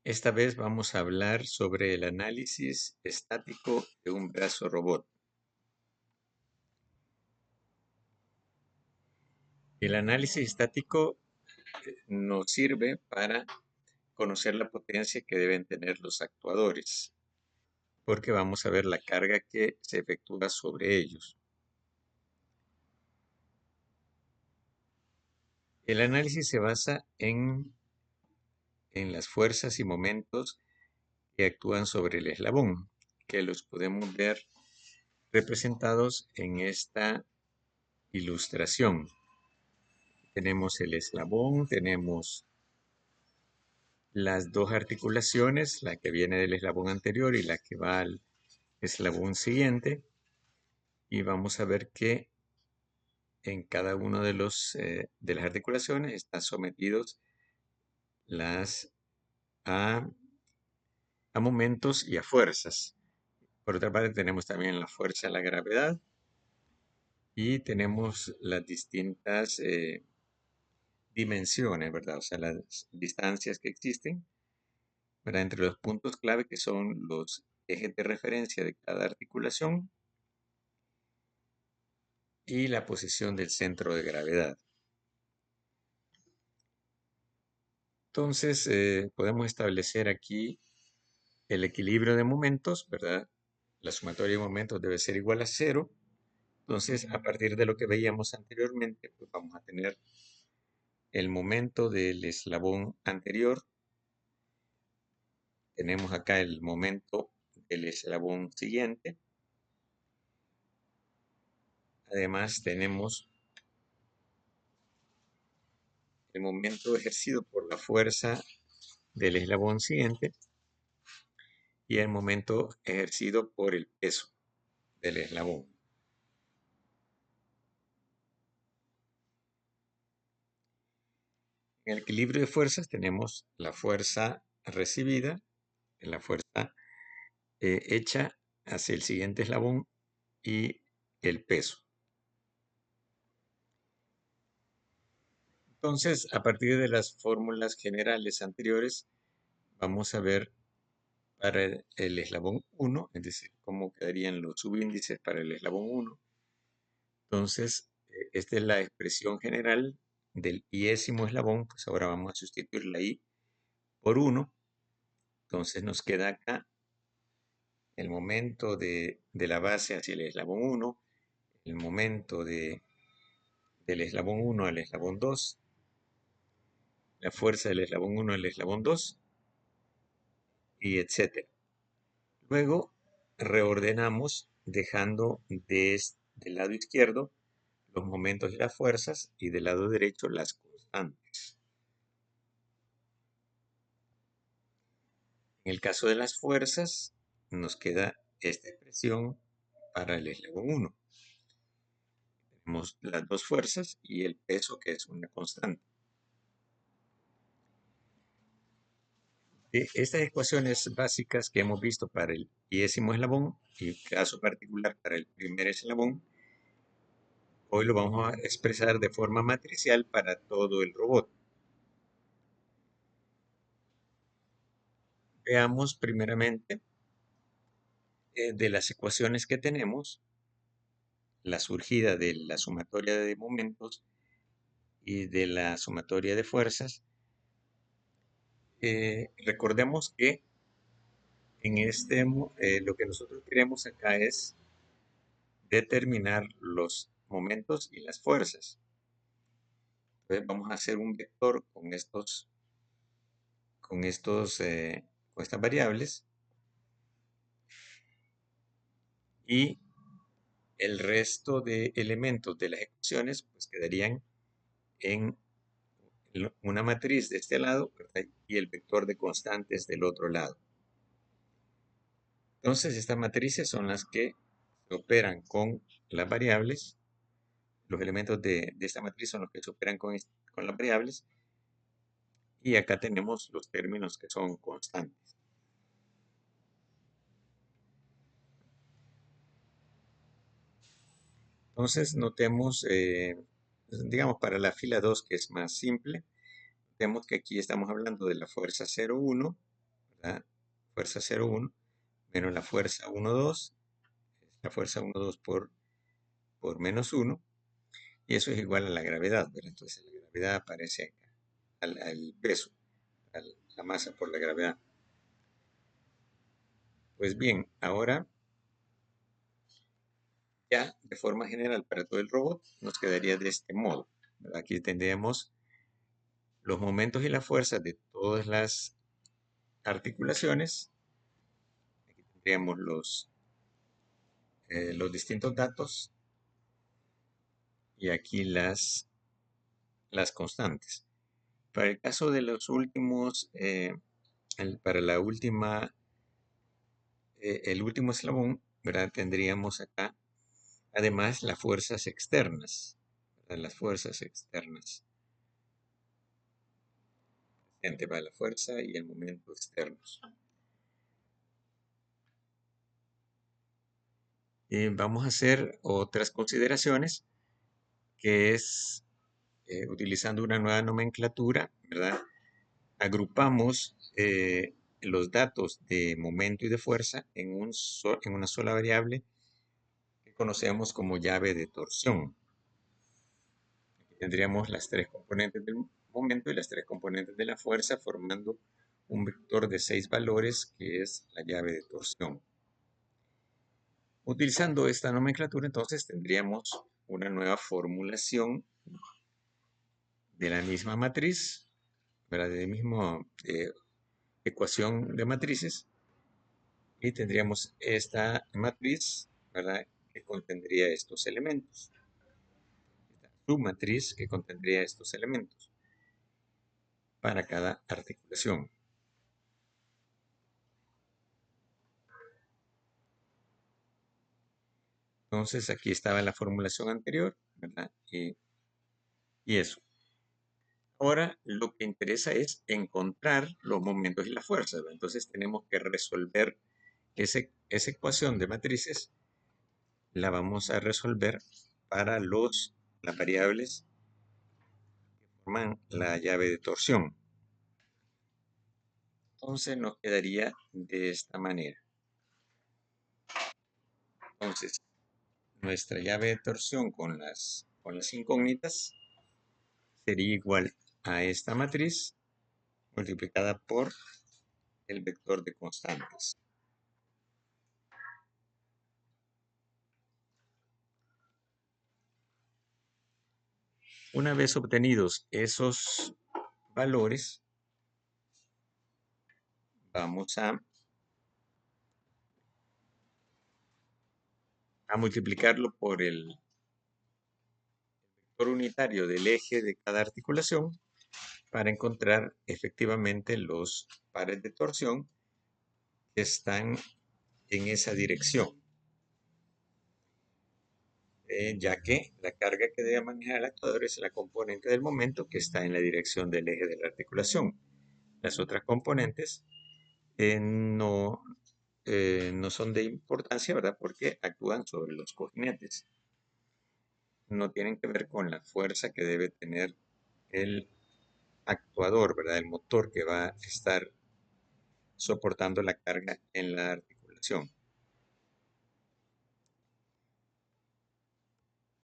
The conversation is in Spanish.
Esta vez vamos a hablar sobre el análisis estático de un brazo robot. El análisis estático nos sirve para conocer la potencia que deben tener los actuadores, porque vamos a ver la carga que se efectúa sobre ellos. El análisis se basa en las fuerzas y momentos que actúan sobre el eslabón, que los podemos ver representados en esta ilustración. Tenemos el eslabón, tenemos las dos articulaciones, la que viene del eslabón anterior y la que va al eslabón siguiente. Y vamos a ver que en cada uno de las articulaciones están sometidos a, a momentos y a fuerzas. Por otra parte, tenemos también la fuerza de la gravedad y tenemos las distintas dimensiones, ¿verdad? O sea, las distancias que existen, ¿verdad? Entre los puntos clave que son los ejes de referencia de cada articulación y la posición del centro de gravedad. Entonces, podemos establecer aquí el equilibrio de momentos, ¿verdad? La sumatoria de momentos debe ser igual a cero. Entonces, a partir de lo que veíamos anteriormente, pues vamos a tener el momento del eslabón anterior. Tenemos acá el momento del eslabón siguiente. Además, tenemos el momento ejercido por la fuerza del eslabón siguiente y el momento ejercido por el peso del eslabón. En el equilibrio de fuerzas tenemos la fuerza recibida, la fuerza hecha hacia el siguiente eslabón y el peso. Entonces, a partir de las fórmulas generales anteriores, vamos a ver para el eslabón 1, es decir, cómo quedarían los subíndices para el eslabón 1. Entonces, esta es la expresión general del iésimo eslabón, pues ahora vamos a sustituir la i por 1. Entonces nos queda acá el momento de la base hacia el eslabón 1, el momento del eslabón 1 al eslabón 2, la fuerza del eslabón 1 al eslabón 2, y etc. Luego reordenamos dejando del lado izquierdo los momentos y las fuerzas y del lado derecho las constantes. En el caso de las fuerzas, nos queda esta expresión para el eslabón 1. Tenemos las dos fuerzas y el peso, que es una constante. Estas ecuaciones básicas que hemos visto para el iésimo eslabón y caso particular para el primer eslabón, hoy lo vamos a expresar de forma matricial para todo el robot. Veamos primeramente de las ecuaciones que tenemos, la surgida de la sumatoria de momentos y de la sumatoria de fuerzas. Recordemos que lo que nosotros queremos acá es determinar los momentos y las fuerzas. Entonces vamos a hacer un vector con estas variables, y el resto de elementos de las ecuaciones pues quedarían en una matriz de este lado, ¿verdad? Y el vector de constantes del otro lado. Entonces estas matrices son las que se operan con las variables. Los elementos de esta matriz son los que se operan con las variables. Y acá tenemos los términos que son constantes. Entonces notemos, digamos para la fila 2, que es más simple, notemos que aquí estamos hablando de la fuerza 0,1 ¿verdad? Fuerza 0,1 menos la fuerza 1,2, la fuerza 1,2 por menos 1, y eso es igual a la gravedad, ¿verdad? Entonces la gravedad aparece acá, al peso, a la masa por la gravedad. Pues bien, ahora ya de forma general para todo el robot nos quedaría de este modo, ¿verdad? Aquí tendríamos los momentos y las fuerzas de todas las articulaciones. Aquí tendríamos los distintos datos y aquí las constantes. Para el caso de los últimos, para la última, el último eslabón, ¿verdad? Tendríamos acá además las fuerzas externas, ¿verdad? Las fuerzas externas. Para la fuerza y el momento externos. Vamos a hacer otras consideraciones, que es utilizando una nueva nomenclatura, ¿verdad? Agrupamos los datos de momento y de fuerza en una sola variable que conocemos como llave de torsión. Aquí tendríamos las tres componentes del momento y las tres componentes de la fuerza formando un vector de 6 valores que es la llave de torsión. Utilizando esta nomenclatura, entonces tendríamos una nueva formulación de la misma matriz, ¿verdad? De la misma ecuación de matrices, y tendríamos esta matriz, ¿verdad? Que contendría estos elementos. Esta submatriz que contendría estos elementos para cada articulación. Entonces aquí estaba la formulación anterior, ¿verdad? Y eso. Ahora lo que interesa es encontrar los momentos y las fuerzas, ¿verdad? Entonces tenemos que resolver esa ecuación de matrices, la vamos a resolver para las variables que forman la llave de torsión. Entonces nos quedaría de esta manera. Entonces, nuestra llave de torsión con las incógnitas sería igual a esta matriz multiplicada por el vector de constantes. Una vez obtenidos esos valores, vamos a multiplicarlo por el vector unitario del eje de cada articulación para encontrar efectivamente los pares de torsión que están en esa dirección, ya que la carga que debe manejar el actuador es la componente del momento que está en la dirección del eje de la articulación. Las otras componentes no, no son de importancia, ¿verdad? Porque actúan sobre los cojinetes. No tienen que ver con la fuerza que debe tener el actuador, ¿verdad? El motor que va a estar soportando la carga en la articulación.